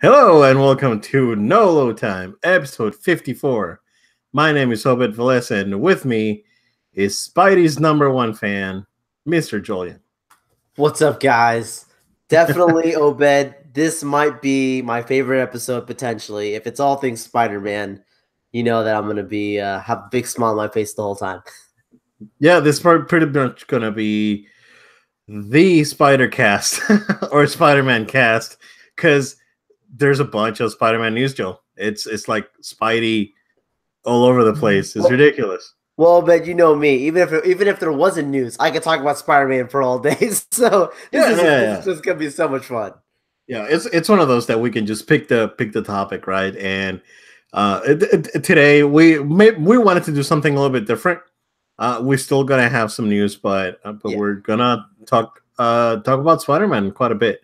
Hello and welcome to No Load Time, episode 54. My name is Obed Velez, and with me is Spidey's number one fan, Mr. Julian. What's up, guys? Definitely, Obed. This might be my favorite episode potentially. If it's all things Spider-Man, you know that I'm gonna be have a big smile on my face the whole time. Yeah, this is pretty much gonna be the Spider Cast or Spider-Man cast because there's a bunch of Spider-Man news, Joe. It's like Spidey all over the place. It's ridiculous. Well, but you know me. Even if there wasn't news, I could talk about Spider-Man for all days. So this is just gonna be so much fun. Yeah, it's one of those that we can just pick the topic, right? And today we wanted to do something a little bit different. We're still gonna have some news, but we're gonna talk about Spider-Man quite a bit.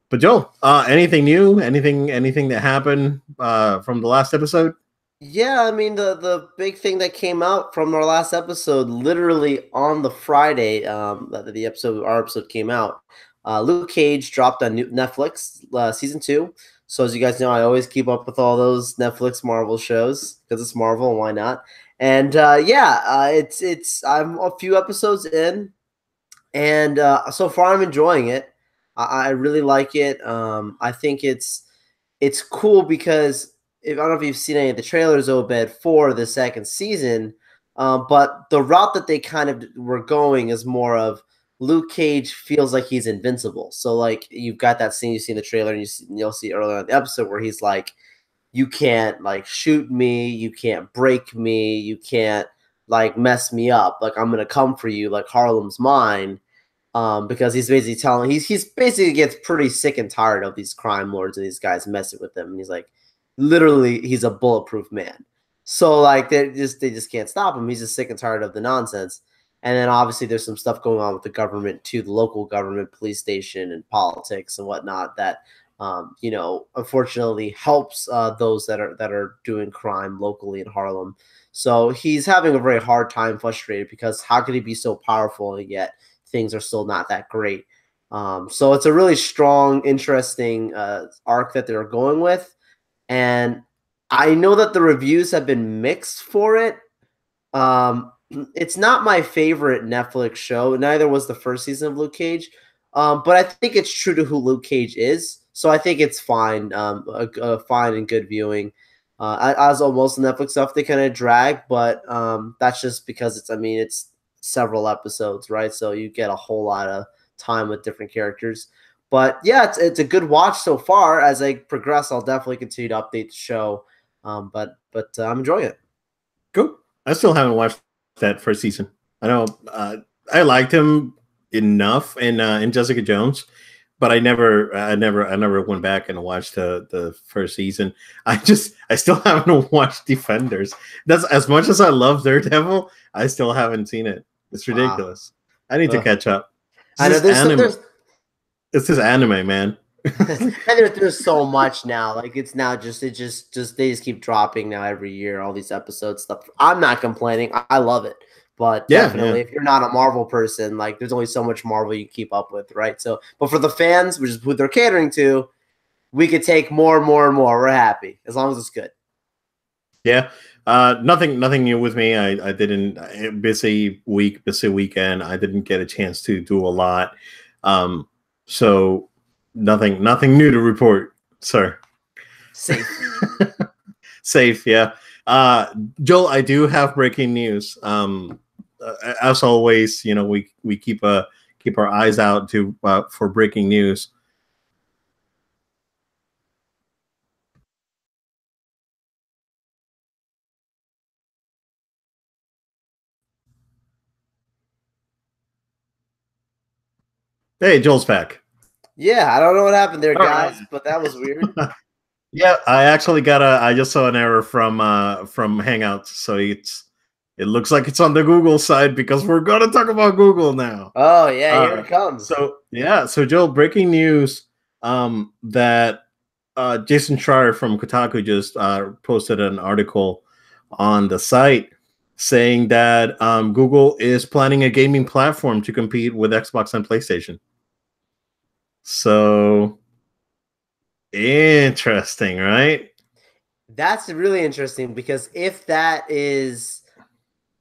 But Joel, anything new? Anything that happened from the last episode? Yeah, I mean the big thing that came out from our last episode, literally on the Friday our episode came out. Luke Cage dropped on Netflix season 2. So as you guys know, I always keep up with all those Netflix Marvel shows because it's Marvel and why not? And it's I'm a few episodes in, and so far I'm enjoying it. I really like it. I think it's cool because I don't know if you've seen any of the trailers, Obed, for the second season, but the route that they kind of were going is more of Luke Cage feels like he's invincible. So, like, you've got that scene you see in the trailer, and you'll see earlier in the episode where he's like, you can't, like, shoot me, you can't break me, you can't, like, mess me up. Like, I'm going to come for you, like, Harlem's mine. Because he's basically telling he's basically gets pretty sick and tired of these crime lords and these guys messing with him, and he's like, literally, he's a bulletproof man. So like they just can't stop him. He's just sick and tired of the nonsense. And then obviously there's some stuff going on with the government too, the local government, police station, and politics and whatnot that unfortunately helps those that are doing crime locally in Harlem. So he's having a very hard time, frustrated, because how could he be so powerful and yet things are still not that great? So it's a really strong, interesting arc that they're going with. And I know that the reviews have been mixed for it. It's not my favorite Netflix show. Neither was the first season of Luke Cage. But I think it's true to who Luke Cage is. So I think it's fine. A fine and good viewing. As almost Netflix stuff, they kind of drag, but that's just because it's several episodes, right? So you get a whole lot of time with different characters. But yeah, it's a good watch so far. As I progress, I'll definitely continue to update the show. But I'm enjoying it. Cool. I still haven't watched that first season. I know I liked him enough in Jessica Jones, but I never went back and watched the first season. I still haven't watched Defenders. That's as much as I love Daredevil, I still haven't seen it. It's ridiculous. Wow. I need to catch up. I know there's It's this anime, man. And there's so much now. Like it's now they just keep dropping now every year, all these episodes stuff. I'm not complaining. I love it. But definitely, if you're not a Marvel person, like there's only so much Marvel you keep up with, right? So, but for the fans, which is who they're catering to, we could take more and more and more. We're happy as long as it's good. Yeah. Nothing new with me. I didn't busy weekend. I didn't get a chance to do a lot. So nothing new to report, sir. Safe. Safe, yeah. Joel, I do have breaking news. As always, we keep our eyes out for breaking news. Hey, Joel's back. Yeah, I don't know what happened there, guys, but that was weird. Yeah, I just saw an error from Hangouts, so it looks like it's on the Google side because we're gonna talk about Google now. Oh yeah, here it comes. So Joel, breaking news that Jason Schreier from Kotaku just posted an article on the site saying that Google is planning a gaming platform to compete with Xbox and PlayStation. So Interesting, right? That's really interesting because if that is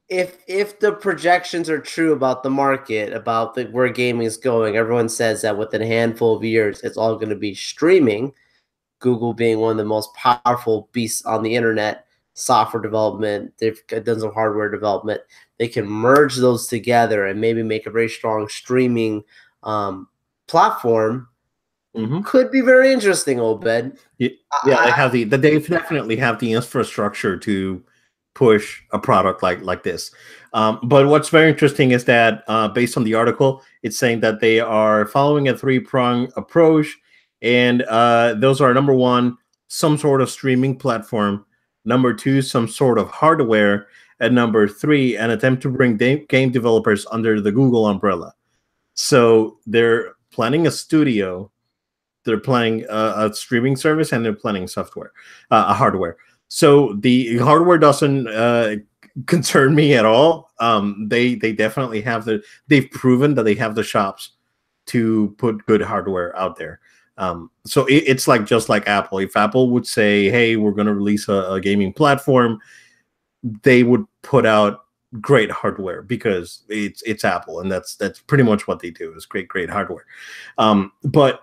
if the projections are true about the market, about where gaming is going, everyone says that within a handful of years, it's all going to be streaming. Google being one of the most powerful beasts on the internet, software development, they've done some hardware development. They can merge those together and maybe make a very strong streaming platform. Mm-hmm. Could be very interesting, Obed. Yeah, they definitely have the infrastructure to push a product like this. But what's very interesting is that based on the article, it's saying that they are following a three-prong approach, and those are number one, some sort of streaming platform, number two, some sort of hardware, and number three, an attempt to bring game developers under the Google umbrella. So they're planning a studio, they're planning a streaming service, and they're planning software, a hardware. So the hardware doesn't concern me at all. They definitely have they've proven that they have the shops to put good hardware out there. So it's like just like Apple. If Apple would say, "Hey, we're going to release a gaming platform," they would put out great hardware because it's Apple, and that's pretty much what they do is great hardware. But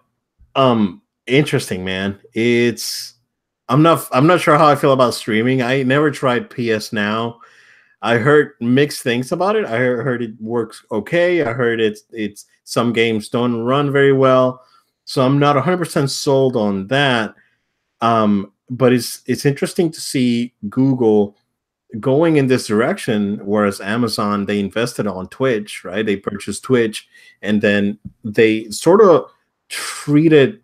interesting, man. I'm not sure how I feel about streaming. I never tried PS Now. I heard mixed things about it. I heard it works okay. I heard it's some games don't run very well. So I'm not 100% sold on that. But it's interesting to see Google going in this direction, whereas Amazon, they invested on Twitch, right? They purchased Twitch, and then they sort of treated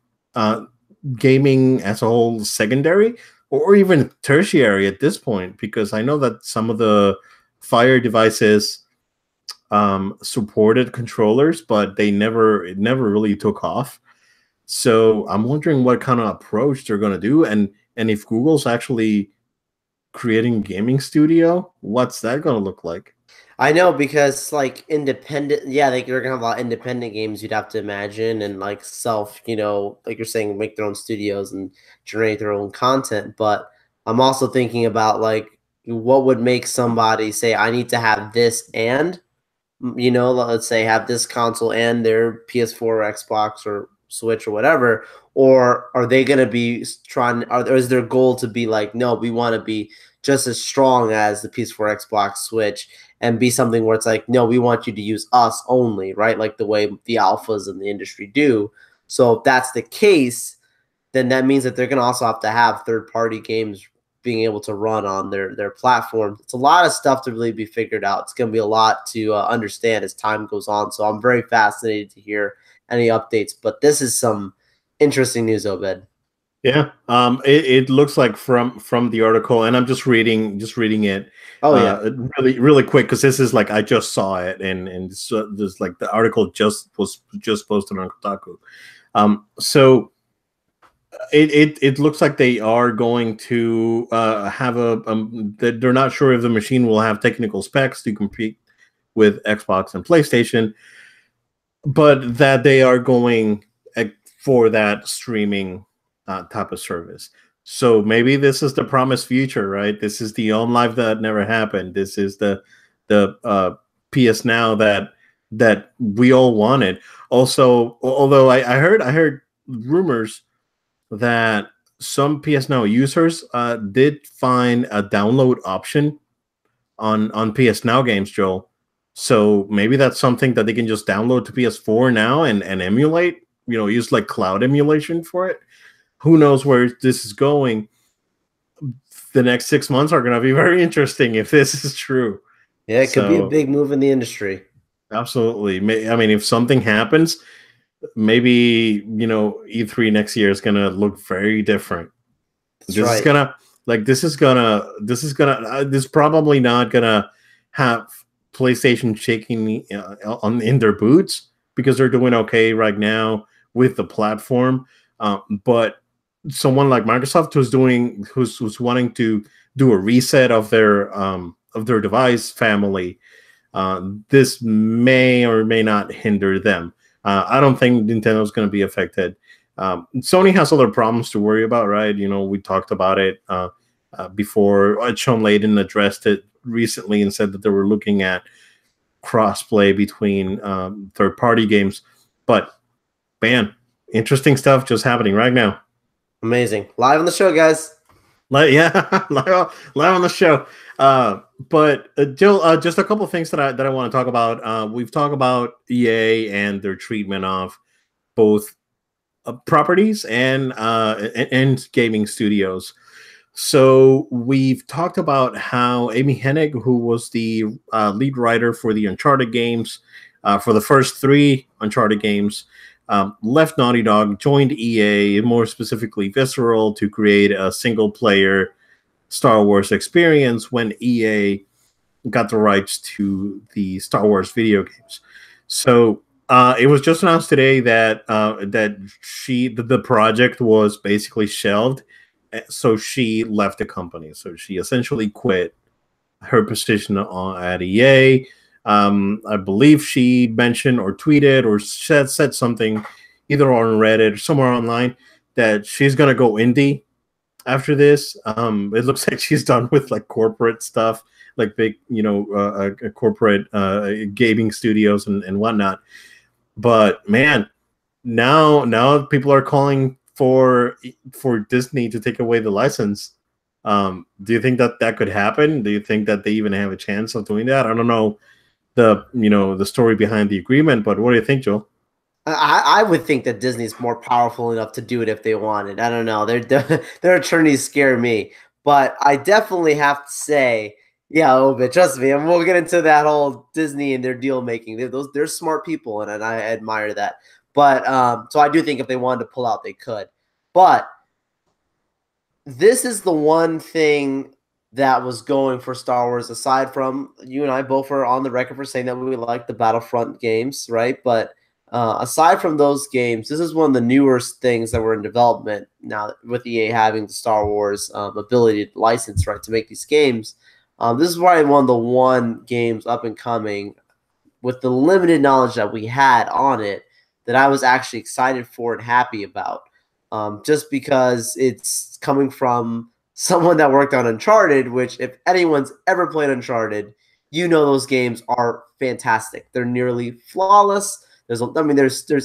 gaming as a whole secondary or even tertiary at this point, because I know that some of the Fire devices supported controllers, but it never really took off. So I'm wondering what kind of approach they're going to do, and if Google's actually creating gaming studio, what's that going to look like? I know, because like independent, yeah, they're gonna have a lot of independent games, you'd have to imagine, and like self, like you're saying, make their own studios and generate their own content. But I'm also thinking about like what would make somebody say, I need to have this, and let's say have this console and their PS4 or Xbox or Switch or whatever, or are they going to be or is their goal to be like, no, we want to be just as strong as the PS4, Xbox, Switch, and be something where it's like, no, we want you to use us only, right? Like the way the alphas in the industry do. So if that's the case, then that means that they're going to also have to have third-party games being able to run on their platform. It's a lot of stuff to really be figured out. It's going to be a lot to understand as time goes on. So I'm very fascinated to hear any updates. But this is some interesting news, Obed. Yeah, it looks like from the article, and I'm just reading it. Oh yeah, really quick, because this is like I just saw it, and so there's like the article was posted on Kotaku. So it looks like they are going to have they're not sure if the machine will have technical specs to compete with Xbox and PlayStation, but that they are going for that streaming type of service. So maybe this is the promised future, right? This is the on live that never happened. This is the PS Now that we all wanted. Also, although I heard rumors that some PS Now users did find a download option on PS Now games, Joel. So maybe that's something that they can just download to PS4 now and emulate. Use like cloud emulation for it. Who knows where this is going? The next 6 months are going to be very interesting if this is true. Yeah, it could be a big move in the industry. Absolutely. I mean, if something happens, maybe E3 next year is going to look very different. This is probably not going to have PlayStation shaking in their boots, because they're doing okay right now with the platform. But someone like Microsoft who's wanting to do a reset of their device family, this may or may not hinder them. I don't think Nintendo's going to be affected Sony has other problems to worry about, right? You know, we talked about it before. Sean Layden addressed it recently and said that they were looking at crossplay between third-party games. But man, interesting stuff just happening right now. Amazing. Live on the show, guys. Yeah, live on the show. But Jill, just a couple of things that I want to talk about. We've talked about EA and their treatment of both properties and gaming studios. So we've talked about how Amy Hennig, who was the lead writer for the Uncharted games, for the first 3 Uncharted games, left Naughty Dog, joined EA, more specifically Visceral, to create a single-player Star Wars experience when EA got the rights to the Star Wars video games. So it was just announced today that the project was basically shelved, so she left the company. So she essentially quit her position at EA. I believe she mentioned or tweeted or said something either on Reddit or somewhere online that she's gonna go indie after this. It looks like she's done with like corporate stuff, like big, corporate gaming studios and whatnot. But man, now people are calling for Disney to take away the license. Do you think that could happen? Do you think that they even have a chance of doing that? I don't know the story behind the agreement, but what do you think, Joe? I would think that Disney's more powerful enough to do it if they wanted. I don't know. Their attorneys scare me, but I definitely have to say, yeah, but trust me, and we'll get into that whole Disney and their deal making. They're smart people, and I admire that. But so I do think if they wanted to pull out, they could. But this is the one thing that was going for Star Wars, aside from you and I both are on the record for saying that we like the Battlefront games, right? But aside from those games, this is one of the newer things that were in development now with EA having the Star Wars ability to license, right, to make these games. This is probably one of the games up and coming with the limited knowledge that we had on it that I was actually excited for and happy about. Just because it's coming from someone that worked on Uncharted, which if anyone's ever played Uncharted, you know those games are fantastic. They're nearly flawless. There's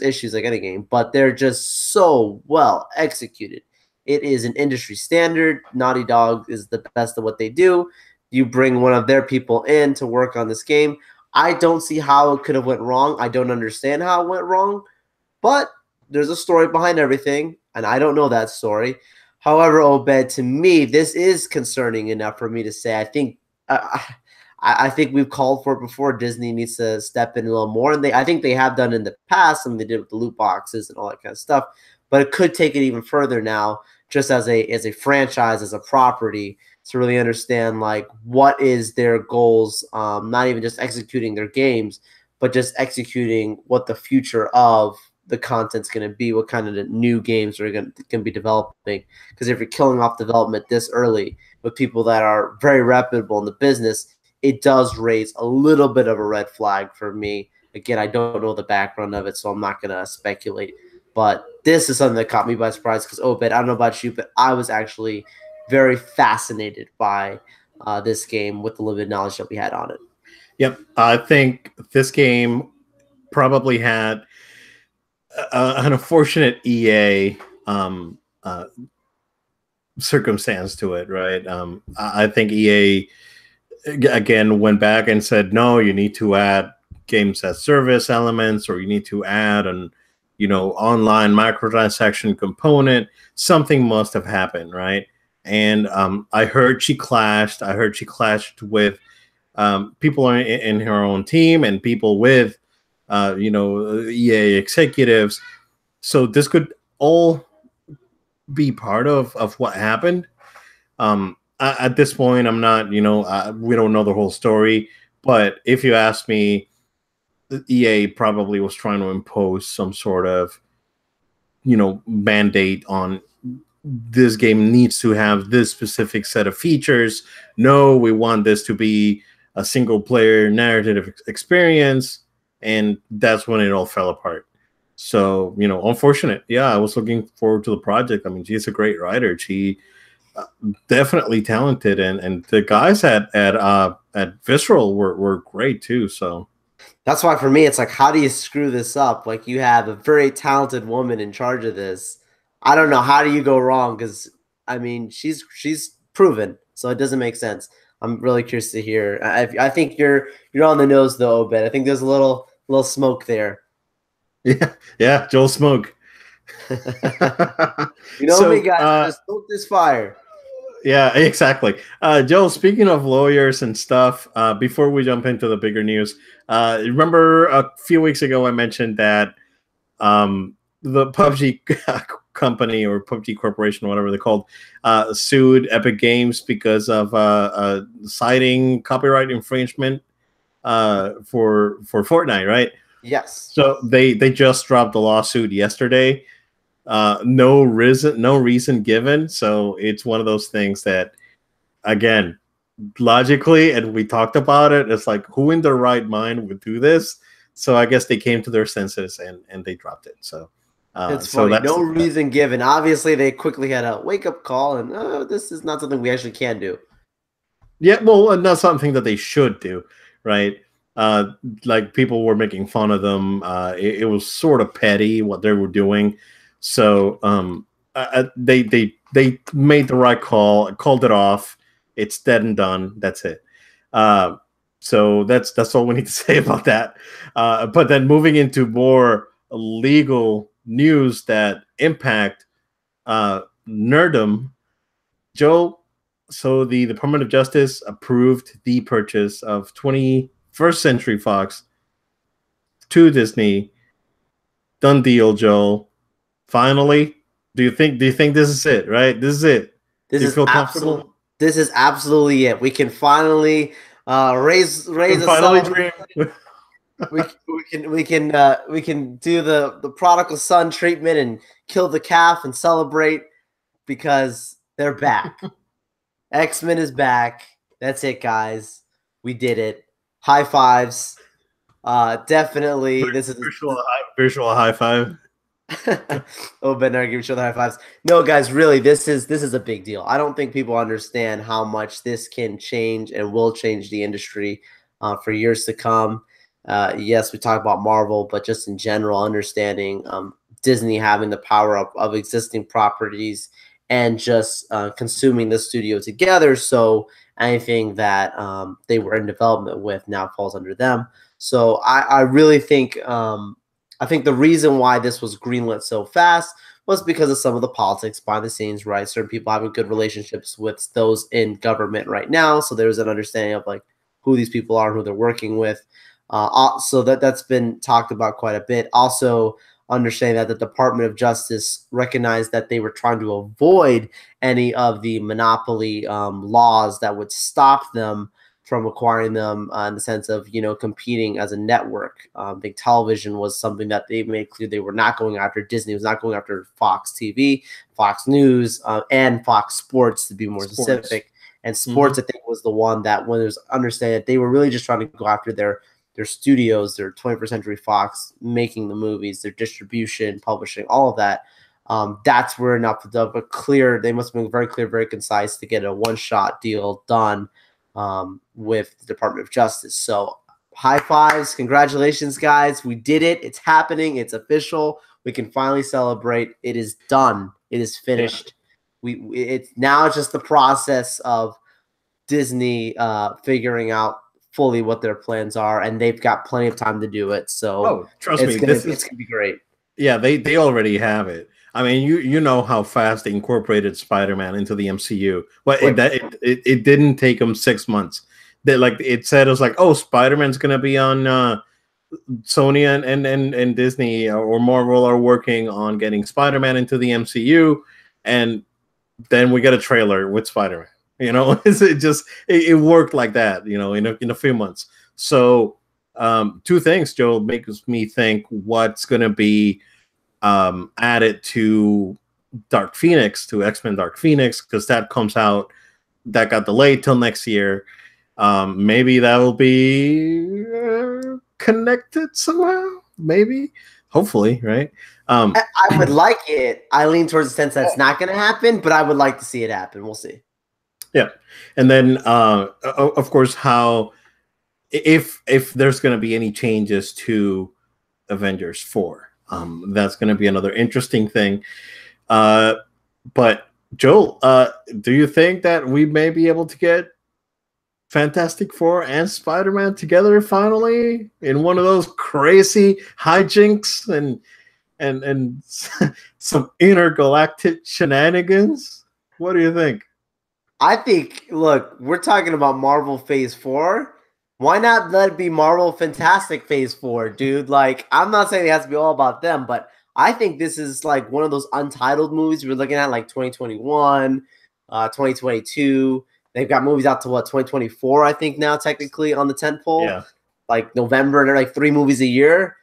issues like any game, but they're just so well executed. It is an industry standard. Naughty Dog is the best of what they do. You bring one of their people in to work on this game. I don't see how it could have went wrong. I don't understand how it went wrong, but there's a story behind everything, and I don't know that story. However, Obed, to me, this is concerning enough for me to say I think we've called for it before. Disney needs to step in a little more, and I think they have done in the past. I mean, they did with the loot boxes and all that kind of stuff, but it could take it even further now, just as a franchise, as a property, to really understand like what is their goals. Not even just executing their games, but just executing what the future of the content's going to be, what kind of new games are going to be developing. Because if you're killing off development this early with people that are very reputable in the business, it does raise a little bit of a red flag for me. Again, I don't know the background of it, so I'm not going to speculate. But this is something that caught me by surprise because, Obed, I don't know about you, but I was actually very fascinated by this game with the limited knowledge that we had on it. Yep. I think this game probably had an unfortunate EA circumstance to it, right? I think EA again went back and said, no, you need to add games as service elements, or you need to add an online microtransaction component. Something must have happened, right? And I heard she clashed with people in her own team and people with EA executives. So this could all be part of what happened. At this point, I'm not, we don't know the whole story. But if you ask me, EA probably was trying to impose some sort of, mandate on this game needs to have this specific set of features. No, we want this to be a single player narrative experience. And that's when it all fell apart. So, unfortunate. Yeah, I was looking forward to the project. I mean, she's a great writer. She definitely talented, and the guys at Visceral were great too. So That's why for me, it's like, how do you screw this up? Like, you have a very talented woman in charge of this. I don't know. How do you go wrong? Because I mean, she's proven, so it doesn't make sense. I'm really curious to hear. I think you're on the nose though, Obed. I think there's a little smoke there. yeah, Joel Smoke. You know me, guys. I'm gonna smoke this fire. Yeah, exactly. Joel, speaking of lawyers and stuff, before we jump into the bigger news, remember a few weeks ago I mentioned that the PUBG company or PUBG Corporation, whatever they're called, sued Epic Games because of citing copyright infringement for Fortnite, right? Yes. So they just dropped the lawsuit yesterday. No reason given. So it's one of those things that, again, logically, and we talked about it, it's like, who in their right mind would do this? So I guess they came to their senses and they dropped it. So it's funny. No reason given. Obviously, they quickly had a wake-up call, and this is not something we actually can do. Yeah, well, not something that they should do, right? Like, people were making fun of them. It was sort of petty what they were doing. So they made the right call, called it off. It's dead and done. That's it. So that's all we need to say about that. But then moving into more legal news that impact nerdom, Joe. So the Department of Justice approved the purchase of 21st Century Fox to Disney. Done deal, Joel. Finally, do you think this is it? Right, this is it. This is comfortable. This is absolutely it. We can finally raise a finally dream. we can do the prodigal son treatment and kill the calf and celebrate because they're back. XMen is back. That's it, guys. We did it. High fives. Definitely. This is virtual high five. Oh, Ben, I give each other high fives. No, guys, really, this is a big deal. I don't think people understand how much this can change and will change the industry for years to come. Yes, we talk about Marvel, but just in general, understanding Disney having the power of existing properties and just consuming the studio together. So anything that they were in development with now falls under them. So I really think I think the reason why this was greenlit so fast was because of some of the politics behind the scenes, right? Certain people having good relationships with those in government right now. So there's an understanding of like who these people are and who they're working with. So that's been talked about quite a bit. Also, understanding that the Department of Justice recognized that they were trying to avoid any of the monopoly laws that would stop them from acquiring them in the sense of, competing as a network. Big television was something that they made clear they were not going after. Disney was not going after Fox TV, Fox News, and Fox Sports, to be more specific. And sports, I think, was the one that when there's understanding that they were really just trying to go after their studios, their 21st Century Fox, making the movies, their distribution, publishing, all of that. That's where enough of a clear, they must have been very clear, very concise to get a one-shot deal done with the Department of Justice. So high fives. Congratulations, guys. We did it. It's happening. It's official. We can finally celebrate. It is done. It is finished. Yeah. It's now just the process of Disney figuring out fully what their plans are, and they've got plenty of time to do it. So trust me, it's gonna be great. Yeah, they already have it. I mean, you know how fast they incorporated Spider-Man into the MCU. Well, it didn't take them 6 months. It said it was like, oh, Spider-Man's gonna be on Sony and Disney or Marvel are working on getting Spider-Man into the MCU, and then we get a trailer with Spider-Man. It worked like that, in a few months. So two things, Joe, makes me think what's going to be added to Dark Phoenix, to X-Men Dark Phoenix, because that comes out, that got delayed till next year. Maybe that'll be connected somehow, maybe. hopefully, right? I would like it. I lean towards the sense that's not going to happen, but I would like to see it happen. We'll see. Yeah, and then of course, how if there's going to be any changes to Avengers 4, that's going to be another interesting thing. But Joel, do you think that we may be able to get Fantastic Four and Spider-Man together finally in one of those crazy hijinks and some intergalactic shenanigans? What do you think? I think, look, we're talking about Marvel Phase 4. Why not let it be Marvel Fantastic Phase 4, dude? Like, I'm not saying it has to be all about them, but I think this is like one of those untitled movies we're looking at, like 2021, 2022. They've got movies out to what, 2024, I think now, technically, on the tentpole. Yeah. Like November, and they're like 3 movies a year.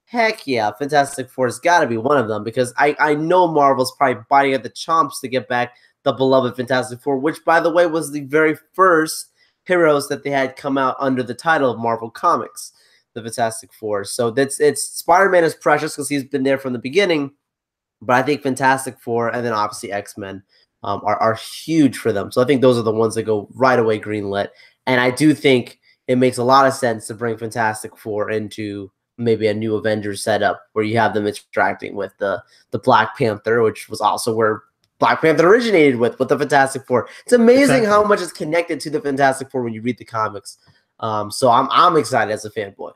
Heck yeah, Fantastic Four has got to be one of them, because I know Marvel's probably biting at the chomps to get back the beloved Fantastic Four, which, by the way, was the very first heroes that they had come out under the title of Marvel Comics, the Fantastic Four. So it's Spider-Man is precious because he's been there from the beginning, but I think Fantastic Four and then obviously X-Men are huge for them. So I think those are the ones that go right away greenlit. And I do think it makes a lot of sense to bring Fantastic Four into maybe a new Avengers setup where you have them interacting with the Black Panther, which was also where Black Panther originated with the Fantastic Four. It's amazing how much is connected to the Fantastic Four when you read the comics. So I'm excited as a fanboy.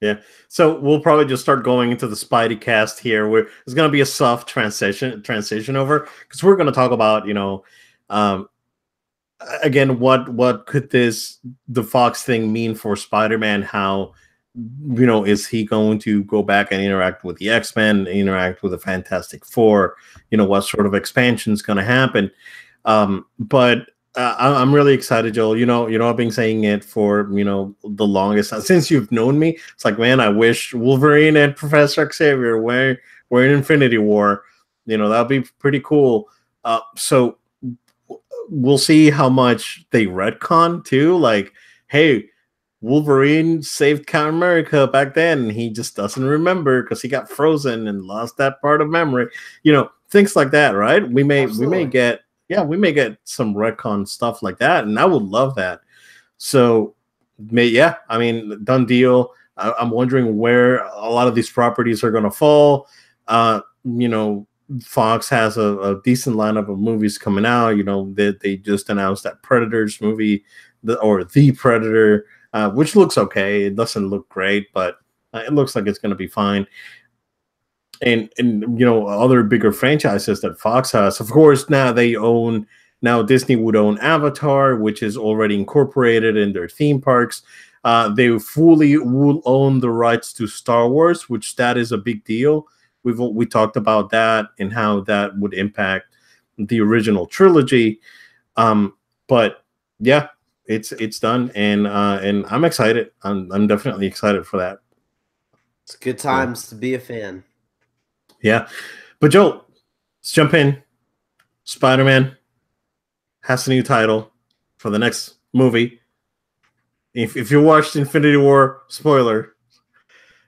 Yeah. So we'll probably just start going into the Spidey cast here, where it's going to be a soft transition over, because we're going to talk about, again, what could the Fox thing mean for Spider-Man? How, is he going to go back and interact with the X-Men, interact with the Fantastic Four? What sort of expansion is going to happen? But I'm really excited, Joel. I've been saying it for the longest since you've known me. It's like, man, I wish Wolverine and Professor Xavier were in Infinity War. That'd be pretty cool. So we'll see how much they retcon too. Like, hey, Wolverine saved Captain America back then, and he just doesn't remember because he got frozen and lost that part of memory. Things like that, right? We may get some retcon stuff like that, and I would love that. So, done deal. I'm wondering where a lot of these properties are going to fall. Fox has a decent lineup of movies coming out. They just announced that Predators movie, the Predator, which looks okay. It doesn't look great, but it looks like it's going to be fine. And other bigger franchises that Fox has, of course, now Disney would own Avatar, which is already incorporated in their theme parks. They fully will own the rights to Star Wars, which that is a big deal. We talked about that and how that would impact the original trilogy. But yeah, it's done, and I'm excited. I'm definitely excited for that. It's good times to be a fan. Yeah. But Joe, let's jump in. Spider-Man has a new title for the next movie. If you watched Infinity War, spoiler.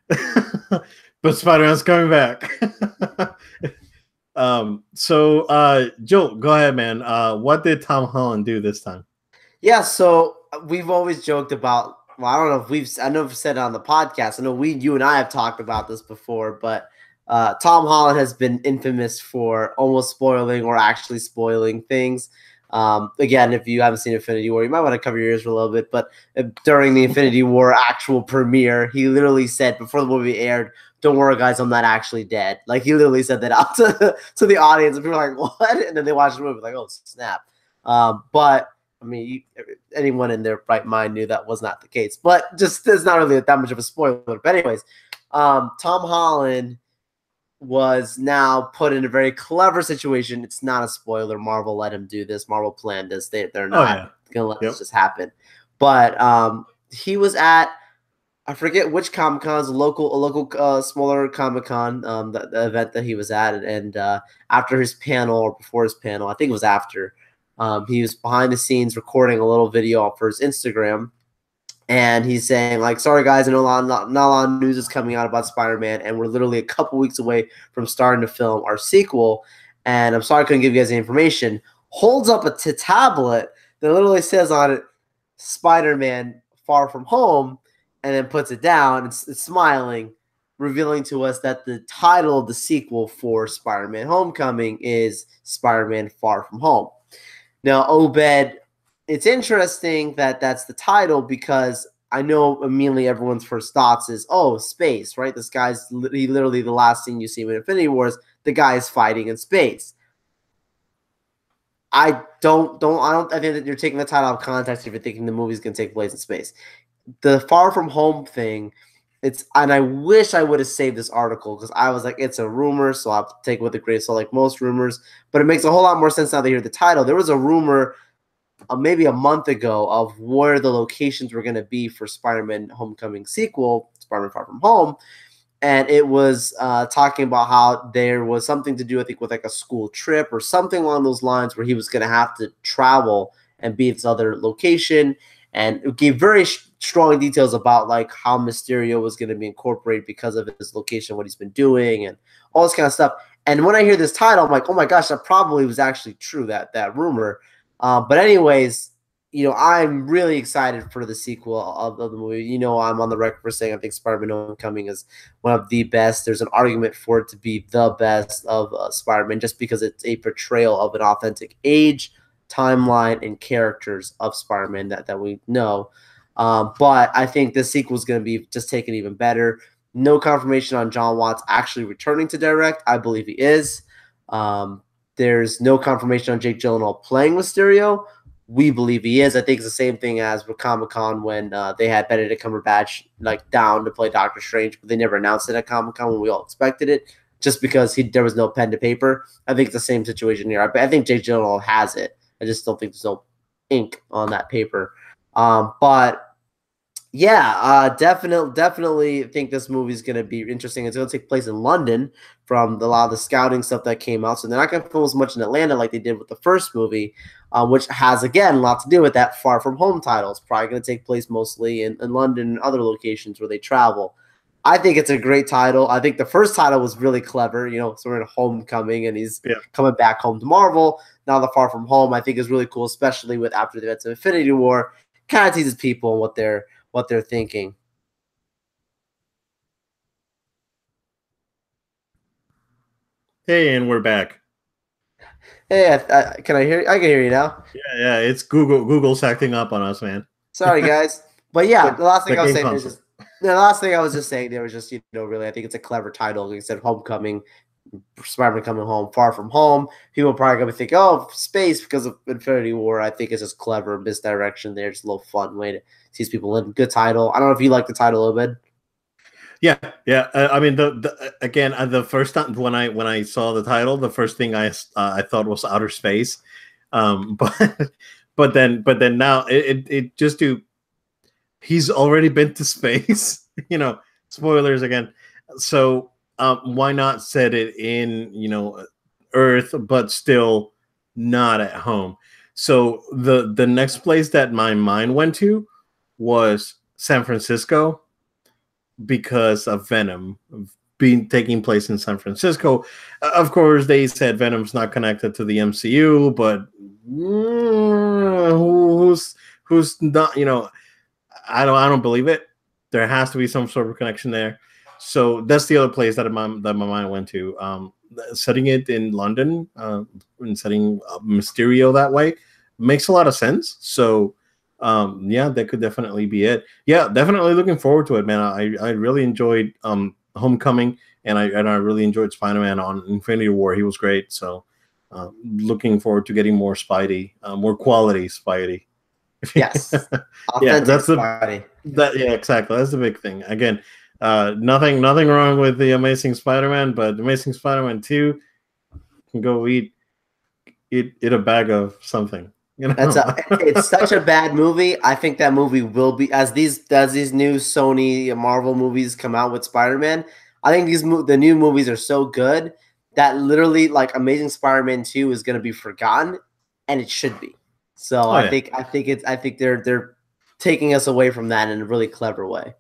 But Spider-Man's coming back. So Joe, go ahead, man. What did Tom Holland do this time? Yeah, so we've always joked about, I don't know if I know we've said it on the podcast. I know you and I have talked about this before, but Tom Holland has been infamous for almost spoiling or actually spoiling things. Again, if you haven't seen Infinity War, you might want to cover your ears for a little bit. But during the Infinity War actual premiere, he literally said before the movie aired, "Don't worry, guys, I'm not actually dead." Like, he literally said that out to the audience, and people were like, "What?" And then they watched the movie like, "Oh, snap!" But I mean, anyone in their right mind knew that was not the case. But just it's not really that much of a spoiler. But anyways, Tom Holland was now put in a very clever situation. It's not a spoiler. Marvel let him do this. Marvel planned this. They're not going to let this just happen. But he was at, I forget which Comic-Con, a local smaller Comic-Con, the event that he was at. And after his panel or before his panel, I think it was after, he was behind the scenes recording a little video for his Instagram. And he's saying, like, sorry, guys, I know not a lot of news is coming out about Spider-Man, and we're literally a couple weeks away from starting to film our sequel. And I'm sorry I couldn't give you guys the information. Holds up a tablet that literally says on it, Spider-Man Far From Home, and then puts it down. It's smiling, revealing to us that the title of the sequel for Spider-Man Homecoming is Spider-Man Far From Home. Now, Obed, it's interesting that that's the title because I know immediately everyone's first thoughts is, oh, space, right? This guy's literally the last thing you see in Infinity Wars. The guy is fighting in space. I think that you're taking the title out of context if you're thinking the movie's going to take place in space. The Far From Home thing, and I wish I would have saved this article because I was like, it's a rumor, so I'll take it with a grain of salt like most rumors. But it makes a whole lot more sense now that you hear the title. There was a rumor maybe a month ago of where the locations were going to be for Spider-Man Homecoming sequel, Spider-Man Far From Home. And it was talking about how there was something to do, I think, with like a school trip or something along those lines where he was going to have to travel and be at this other location. And it gave very strong details about like how Mysterio was going to be incorporated because of his location, what he's been doing, and all this kind of stuff. And when I hear this title, I'm like, oh my gosh, that probably was actually true, that rumor. But anyways, I'm really excited for the sequel of the movie. I'm on the record for saying I think Spider-Man Homecoming is one of the best. There's an argument for it to be the best of Spider-Man just because it's a portrayal of an authentic age, timeline, and characters of Spider-Man that we know. But I think this sequel is going to be just taken even better. No confirmation on John Watts actually returning to direct. I believe he is. There's no confirmation on Jake Gyllenhaal playing Mysterio. We believe he is. I think it's the same thing as with Comic-Con when they had Benedict Cumberbatch like down to play Doctor Strange, but they never announced it at Comic-Con when we all expected it, just because there was no pen to paper. I think it's the same situation here. I think Jake Gyllenhaal has it. I just don't think there's no ink on that paper. But yeah, definitely think this movie is going to be interesting. It's going to take place in London from a lot of the scouting stuff that came out. So they're not going to film as much in Atlanta like they did with the first movie, which has, again, a lot to do with that Far From Home title. It's probably going to take place mostly in London and other locations where they travel. I think it's a great title. I think the first title was really clever, sort of Homecoming, and he's coming back home to Marvel. Now the Far From Home, I think, is really cool, especially with after the events of Infinity War. Kind of teases people what they're thinking. Hey, and we're back. Hey, can I hear you? I can hear you now. Yeah, it's Google's acting up on us, man. Sorry, guys. But yeah, the last thing I was saying there was just, really, I think it's a clever title. Like I said, Homecoming, Spider-Man coming home, Far From Home. People are probably going to think, oh, space because of Infinity War. I think it's just clever misdirection there. Just a little fun way to tease people in. Good title. I don't know if you like the title a little bit. Yeah. I mean, the first time when I saw the title, the first thing I thought was outer space, but then now it just he's already been to space, spoilers again. So why not set it in Earth, but still not at home? So the next place that my mind went to was San Francisco, because of Venom taking place in San Francisco. Of course, they said Venom's not connected to the MCU, but who's not? I don't believe it. There has to be some sort of connection there. So that's the other place that my mind went to. Setting it in London and setting Mysterio that way makes a lot of sense. So. Yeah, that could definitely be it. Yeah, definitely looking forward to it, man. I really enjoyed Homecoming, and I really enjoyed Spider-Man on Infinity War. He was great. So looking forward to getting more Spidey, more quality Spidey. Yes, yeah, that's Spidey. Yeah, exactly. That's the big thing. Again, nothing wrong with the Amazing Spider-Man, but Amazing Spider-Man 2 can go eat a bag of something. It's such a bad movie. I think that movie will be as these new Sony Marvel movies come out with Spider-Man. I think the new movies are so good that literally like Amazing Spider-Man 2 is going to be forgotten, and it should be. So I think they're taking us away from that in a really clever way.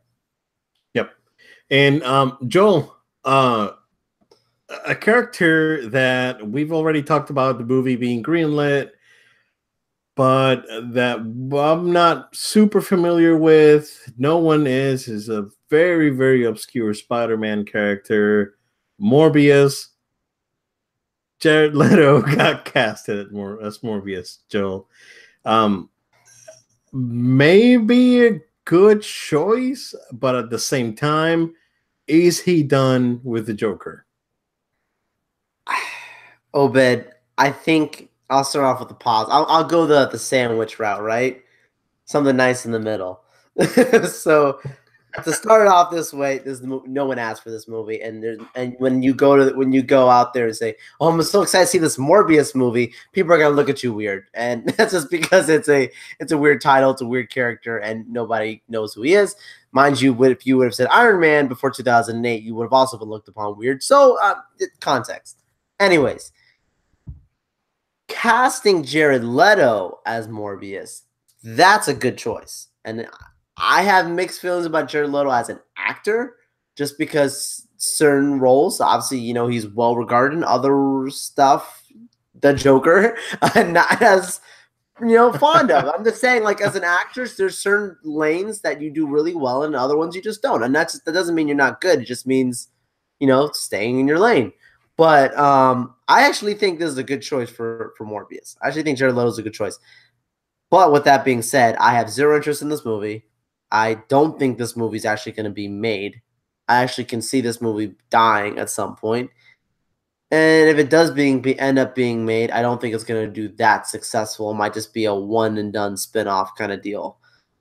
Yep. And Joel, a character that we've already talked about the movie being greenlit, but that I'm not super familiar with. No one is a very, very obscure Spider-Man character, Morbius. Jared Leto got casted as Morbius, Joel. Maybe a good choice, but at the same time, is he done with the Joker? Obed, I think I'll start off with the pause. I'll go the sandwich route, right? Something nice in the middle. So to start off this way, no one asked for this movie, and when you go out there and say, "Oh, I'm so excited to see this Morbius movie," people are gonna look at you weird, and that's just because it's a weird title, it's a weird character, and nobody knows who he is. Mind you, if you would have said Iron Man before 2008, you would have also been looked upon weird. So context. Anyways, casting Jared Leto as Morbius, that's a good choice, and I have mixed feelings about Jared Leto as an actor, just because certain roles, obviously, he's well regarded in other stuff, the Joker, not as, fond of. I'm just saying, like, as an actress, there's certain lanes that you do really well and other ones you just don't. And that doesn't mean you're not good. It just means, staying in your lane. But I actually think this is a good choice for Morbius. I actually think Jared Leto is a good choice. But with that being said, I have zero interest in this movie. I don't think this movie is actually going to be made. I actually can see this movie dying at some point. And if it does end up being made, I don't think it's going to do that successful. It might just be a one and done spinoff kind of deal.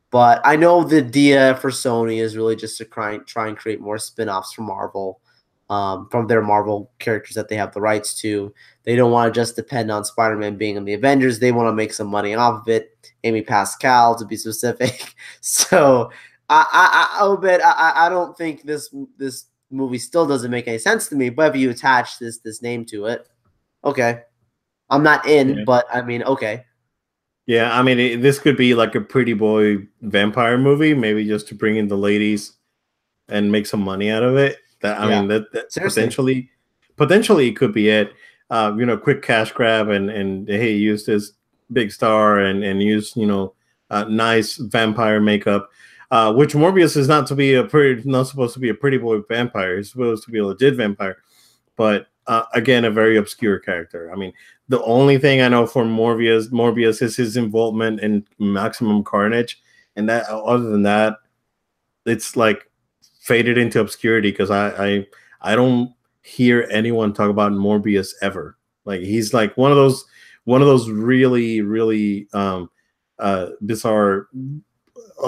But I know the idea for Sony is really just to try and create more spinoffs from Marvel, from their Marvel characters that they have the rights to. They don't want to just depend on Spider-Man being in the Avengers. They want to make some money off of it. Amy Pascal, to be specific. So I don't think this movie still doesn't make any sense to me. But if you attach this name to it, okay, I'm not in, but I mean, okay. Yeah, I mean, this could be like a pretty boy vampire movie, maybe just to bring in the ladies and make some money out of it. I mean, that potentially it could be it. Quick cash grab and hey, use this big star and use nice vampire makeup. Which Morbius is not supposed to be a pretty boy vampire. He's supposed to be a legit vampire, but again, a very obscure character. I mean, the only thing I know for Morbius is his involvement in Maximum Carnage, and that other than that, it's like faded into obscurity because I don't hear anyone talk about Morbius ever. Like he's like one of those really really bizarre,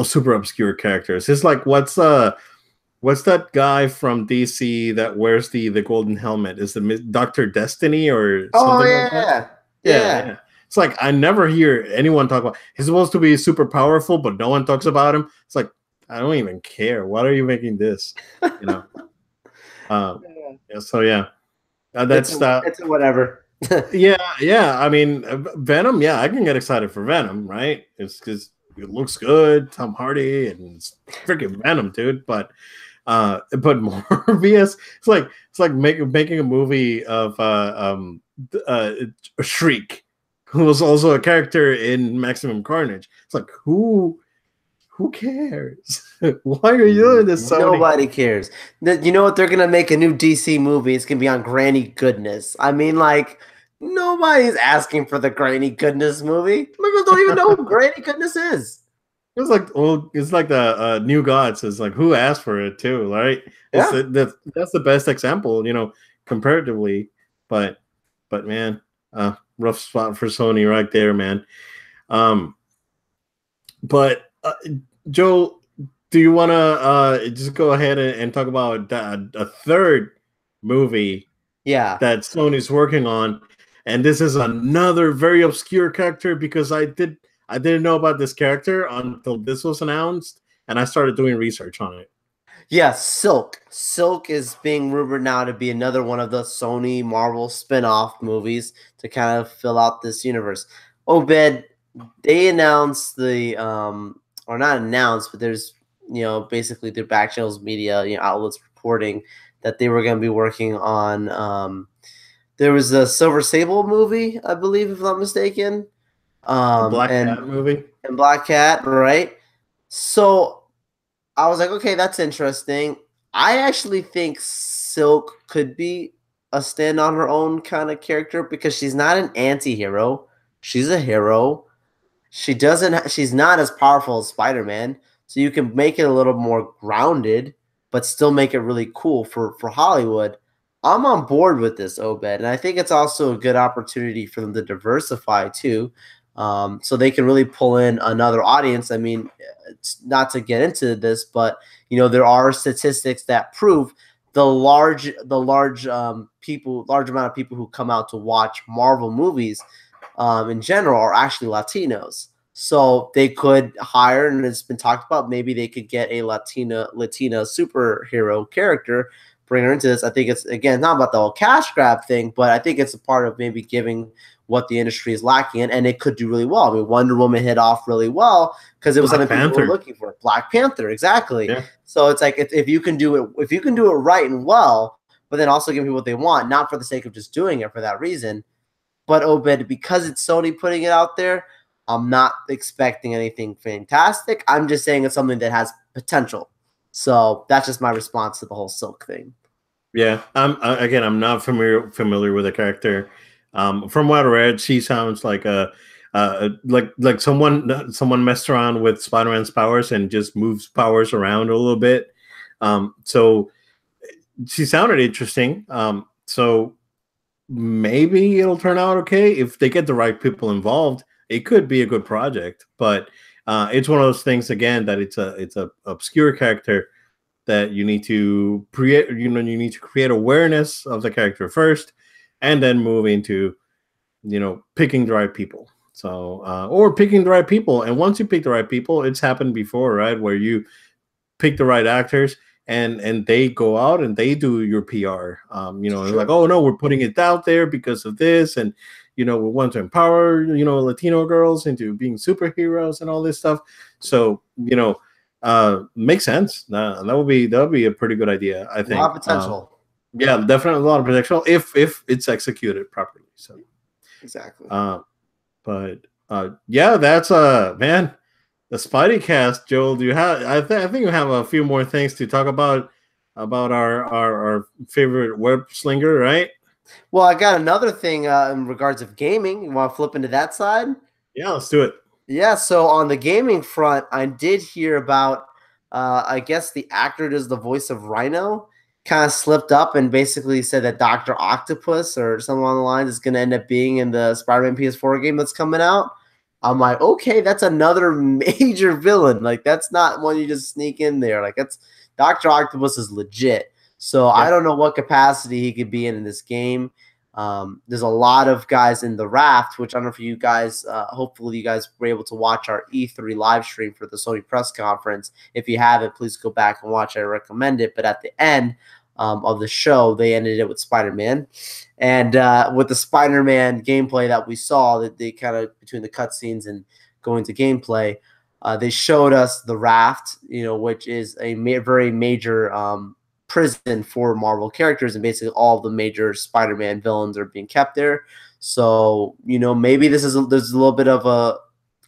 super obscure characters. It's like what's that guy from DC that wears the golden helmet? Is it Dr. Destiny or something like that? Yeah. It's like I never hear anyone talk about. He's supposed to be super powerful, but no one talks about him. It's like I don't even care. Why are you making this? So yeah, that's it's whatever. yeah. I mean, Venom. Yeah, I can get excited for Venom, right? It's because it looks good, Tom Hardy, and it's freaking Venom, dude. But Morbius, it's like making a movie of Shriek, who was also a character in Maximum Carnage. It's like who cares? Why are you doing this? Nobody cares. You know what? They're gonna make a new DC movie. It's gonna be on Granny Goodness. I mean, like nobody's asking for the Granny Goodness movie. People don't even know who Granny Goodness is. It's like the New Gods is like who asked for it too, right? Yeah. That's the best example, comparatively. But man, rough spot for Sony right there, man. But Joe, do you want to just go ahead and talk about a third movie? Yeah, that Sony's working on, and this is another very obscure character because I didn't know about this character until this was announced, and I started doing research on it. Yeah, Silk. Silk is being rumored now to be another one of the Sony Marvel spin-off movies to kind of fill out this universe. Obed, they announced the or not announced, but there's basically their back channels media outlets reporting that they were going to be working on. There was a Silver Sable movie, I believe, if I'm not mistaken. The Black And Cat movie. and Black Cat, right? So I was like, okay, that's interesting. I actually think Silk could be a stand on her own kind of character because she's not an anti-hero. She's a hero. She's not as powerful as Spider-Man. So you can make it a little more grounded, but still make it really cool for Hollywood. I'm on board with this, Obed, and I think it's also a good opportunity for them to diversify too, so they can really pull in another audience. I mean, it's not to get into this, but there are statistics that prove the large amount of people who come out to watch Marvel movies in general are actually Latinos. So they could hire, and it's been talked about, maybe they could get a Latina superhero character, bring her into this. I think it's, again, not about the whole cash grab thing, but I think it's a part of maybe giving what the industry is lacking in, and it could do really well. I mean, Wonder Woman hit off really well because it was something people were looking for. Black Panther, exactly. Yeah. So it's like if you can do it right and well, but then also give people what they want, not for the sake of just doing it for that reason. But Obed, because it's Sony putting it out there, I'm not expecting anything fantastic. I'm just saying it's something that has potential. So that's just my response to the whole Silk thing. Yeah, I'm not familiar with the character. From what I read, she sounds like like someone messed around with Spider-Man's powers and just moves powers around a little bit. So she sounded interesting. So maybe it'll turn out okay if they get the right people involved. It could be a good project, but it's one of those things again that it's a obscure character that you need to create. You need to create awareness of the character first, and then move into picking the right people. So or picking the right people, and once you pick the right people, it's happened before, right? Where you pick the right actors, and they go out and they do your PR. Sure. Like, oh no, we're putting it out there because of this, and we want to empower Latino girls into being superheroes and all this stuff. So makes sense. That would be a pretty good idea, I think. A lot of potential. Yeah, definitely a lot of potential if it's executed properly. So exactly. But yeah, that's man. The Spidey cast, Joel. Do you have? I think you have a few more things to talk about our favorite web slinger, right? Well, I got another thing in regards of gaming. You want to flip into that side? Yeah, let's do it. Yeah. So on the gaming front, I did hear about. I guess the actor does the voice of Rhino kind of slipped up and basically said that Dr. Octopus or something along the lines is going to end up being in the Spider-Man PS4 game that's coming out. I'm like, okay, that's another major villain. Like, that's not one you just sneak in there. Like, that's Dr. Octopus is legit. So yeah. I don't know what capacity he could be in this game. There's a lot of guys in the raft, which I don't know if you guys, hopefully you guys were able to watch our E3 live stream for the Sony press conference. If you haven't, please go back and watch. I recommend it. But at the end of the show, they ended it with Spider-Man. And with the Spider-Man gameplay that we saw, that they kind of between the cutscenes and going to gameplay, they showed us the raft, which is a very major prison for Marvel characters, and basically all the major Spider-Man villains are being kept there. So maybe there's a little bit of a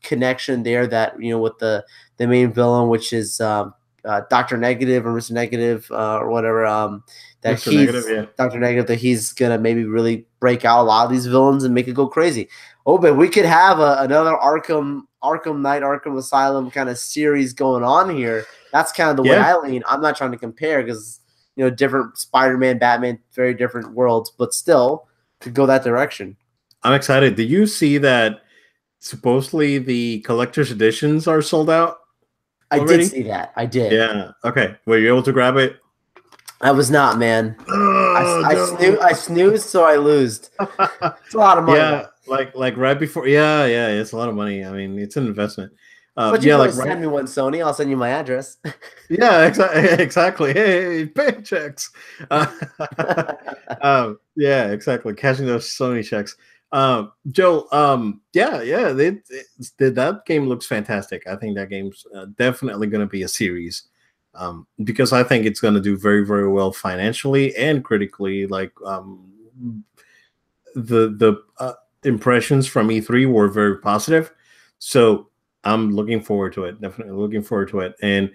connection there that with the main villain, which is Dr. Negative or Mr. Negative or whatever. That Mr. Negative, yeah. Dr. Negative, that he's gonna maybe really break out a lot of these villains and make it go crazy. Oh, but we could have another Arkham Knight, Arkham Asylum kind of series going on here. That's kind of the way I lean. I'm not trying to compare because different Spider-Man, Batman, very different worlds, but still could go that direction. I'm excited. Did you see that supposedly the collector's editions are sold out already? I did see that. I did. Yeah. Okay. Were you able to grab it? I was not, man. I snoozed, so I lost. It's a lot of money. Yeah, like right before. Yeah, it's a lot of money. I mean, it's an investment. But you can send me one, Sony. I'll send you my address. Yeah, exactly. Hey, paychecks. Yeah, exactly. Cashing those Sony checks. Joe, yeah, that game looks fantastic. I think that game's definitely going to be a series, because I think it's going to do very, very well financially and critically. Like, the impressions from E3 were very positive, so I'm looking forward to it. Definitely looking forward to it. And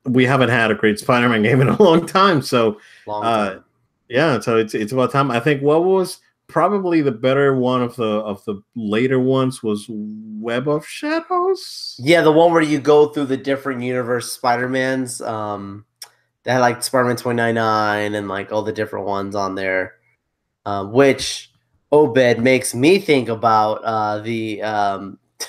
we haven't had a great Spider-Man game in a long time, so Long time. yeah, so it's about time. I think what was probably the better one of the later ones was Web of Shadows. Yeah, the one where you go through the different universe Spider-Mans. They had like Spider-Man 2099 and like all the different ones on there. Which Obed makes me think about the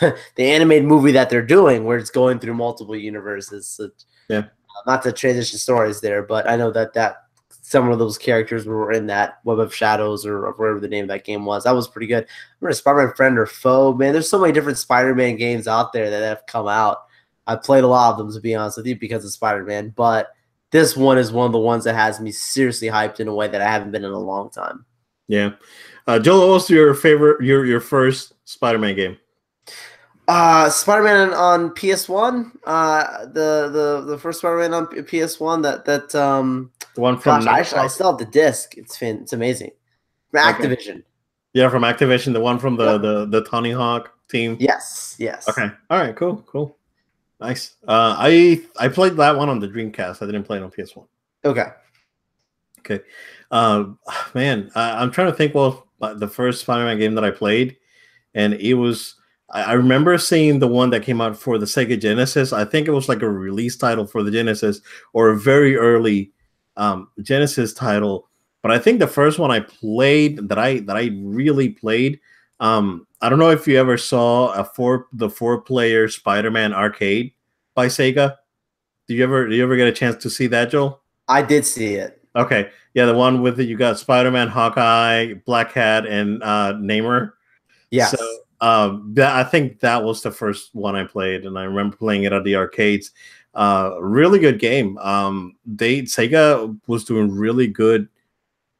the animated movie that they're doing, where it's going through multiple universes. So, Yeah, not to transition stories there, but I know that some of those characters were in that Web of Shadows or whatever the name of that game was. That was pretty good. Remember Spider-Man Friend or Foe? Man, there's so many different Spider-Man games out there that have come out. I played a lot of them, to be honest with you, because of Spider-Man, but this one is one of the ones that has me seriously hyped in a way that I haven't been in a long time. yeah. Joel, what was your favorite, your first Spider-Man game? Spider-Man on PS1. The first Spider-Man on PS1. The one from Gosh, I still have the disc. It's amazing. From Activision. Okay. Yeah, from Activision, the one from Yep. the Tony Hawk team. Yes. Okay. All right. Cool. Nice. I played that one on the Dreamcast. I didn't play it on PS1. Okay. Man, I'm trying to think. Well, the first Spider-Man game that I played, and it was. I remember seeing the one that came out for the Sega Genesis. I think it was like a release title for the Genesis or a very early Genesis title. But I think the first one I played that I really played. I don't know if you ever saw the 4-player Spider-Man arcade by Sega. Do you ever get a chance to see that, Joel? I did see it. Okay, yeah, the one with you got Spider-Man, Hawkeye, Black Cat, and Namor. Yes. So I think that was the first one I played, and I remember playing it at the arcades. Really good game. Sega was doing really good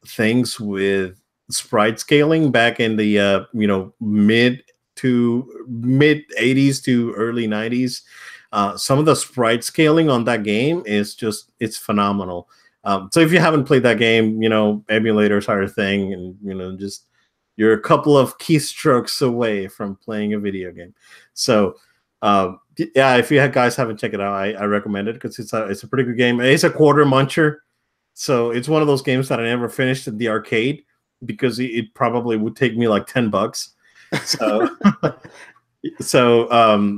things with sprite scaling back in the mid 80s to early 90s. Some of the sprite scaling on that game it's phenomenal. So if you haven't played that game, emulators are a thing, and just you're a couple of keystrokes away from playing a video game. So yeah, if you guys haven't checked it out, I recommend it because it's a pretty good game. It's a quarter muncher, so it's one of those games that I never finished at the arcade because it probably would take me like $10. So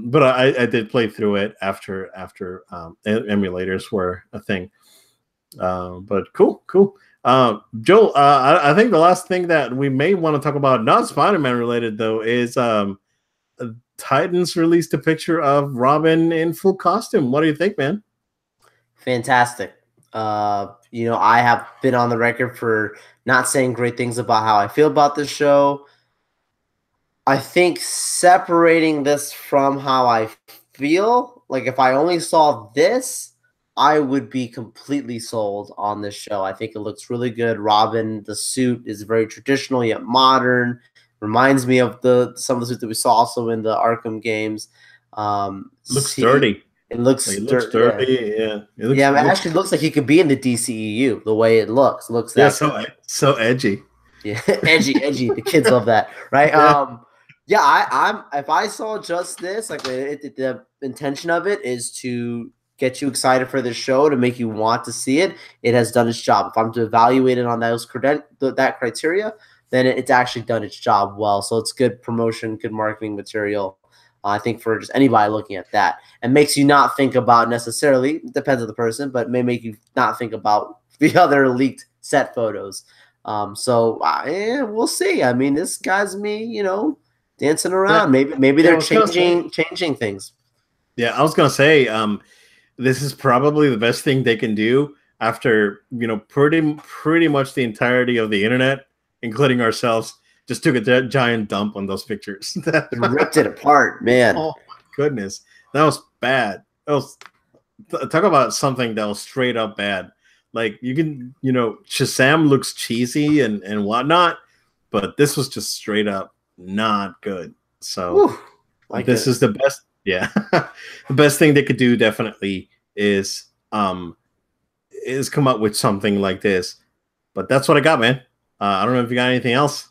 but I did play through it after emulators were a thing. But cool. Joel, I think the last thing that we may want to talk about, not Spider-Man related though, is Titans released a picture of Robin in full costume. What do you think, man? Fantastic. I have been on the record for not saying great things about how I feel about this show. I think separating this from how I feel, like if I only saw this, I would be completely sold on this show. I think it looks really good. Robin, the suit is very traditional yet modern. Reminds me of some of the suits that we saw also in the Arkham games. Looks dirty. It looks dirty. Yeah. It actually looks like he could be in the DCEU. The way it looks that so edgy. Yeah, edgy. The kids love that, right? Yeah. I'm. If I saw just this, like the intention of it is to get you excited for this show, to make you want to see it. It has done its job. If I'm to evaluate it on that criteria, then it's actually done its job well. So it's good promotion, good marketing material. I think for just anybody looking at that, and makes you not think about necessarily, it depends on the person, but may make you not think about the other leaked set photos. We'll see. I mean, this guy's me, dancing around. Maybe they're changing things. Yeah, I was gonna say, this is probably the best thing they can do after pretty much the entirety of the internet, including ourselves, just took a giant dump on those pictures. Ripped it apart, man. Oh my goodness, that was bad. Talk about something that was straight up bad. Like you can, Shazam looks cheesy and whatnot, but this was just straight up not good. So this is the best. Yeah, the best thing they could do definitely is come up with something like this. But that's what I got, man. I don't know if you got anything else.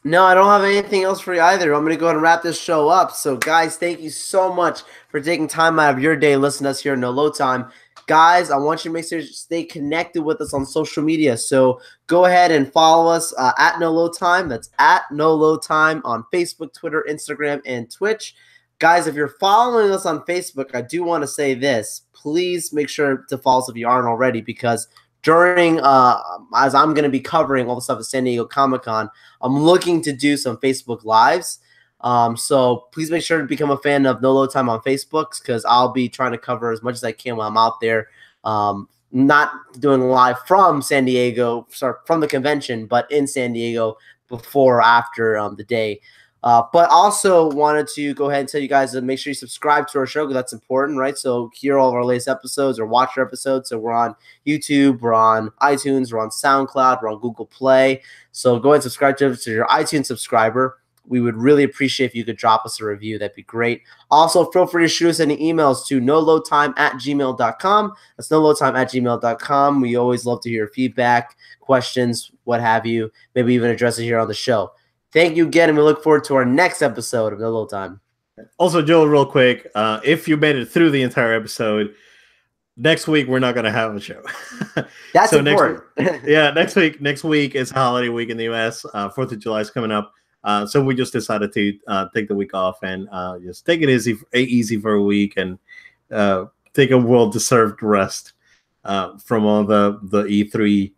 No, I don't have anything else for you either. I'm going to go ahead and wrap this show up. So, guys, thank you so much for taking time out of your day listening to us here in No Load Time. Guys, I want you to make sure you stay connected with us on social media. So go ahead and follow us at No Load Time. That's at No Load Time on Facebook, Twitter, Instagram, and Twitch. Guys, if you're following us on Facebook, I do want to say this. Please make sure to follow us if you aren't already, because during, as I'm going to be covering all the stuff at San Diego Comic-Con, I'm looking to do some Facebook Lives. So please make sure to become a fan of No Load Time on Facebook, because I'll be trying to cover as much as I can while I'm out there. Not doing live from San Diego, sorry, from the convention, but in San Diego before or after the day. But also wanted to go ahead and tell you guys to make sure you subscribe to our show, because that's important, right? So hear all of our latest episodes or watch our episodes. So we're on YouTube, we're on iTunes, we're on SoundCloud, we're on Google Play. So go ahead and subscribe to your iTunes subscriber. We would really appreciate if you could drop us a review. That'd be great. Also, feel free to shoot us any emails to noloadtime@gmail.com. That's noloadtime@gmail.com. We always love to hear feedback, questions, what have you. Maybe even address it here on the show. Thank you again, and we look forward to our next episode of No Load Time. Also, Joe, real quick, if you made it through the entire episode, next week we're not going to have a show. That's so important. Next week is holiday week in the U.S. 4th of July is coming up. So we just decided to take the week off and just take it easy for a week and take a well-deserved rest from all the E3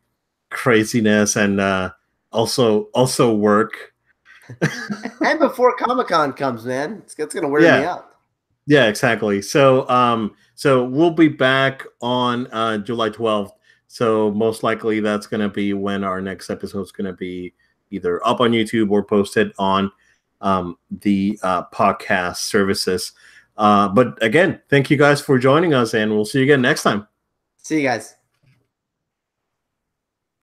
craziness and also work. And before Comic-Con comes, man, it's going to wear me out. Yeah, exactly. So so we'll be back on July 12th. So most likely that's going to be when our next episode is going to be either up on YouTube or posted on the podcast services. But again, thank you guys for joining us, and we'll see you again next time. See you guys.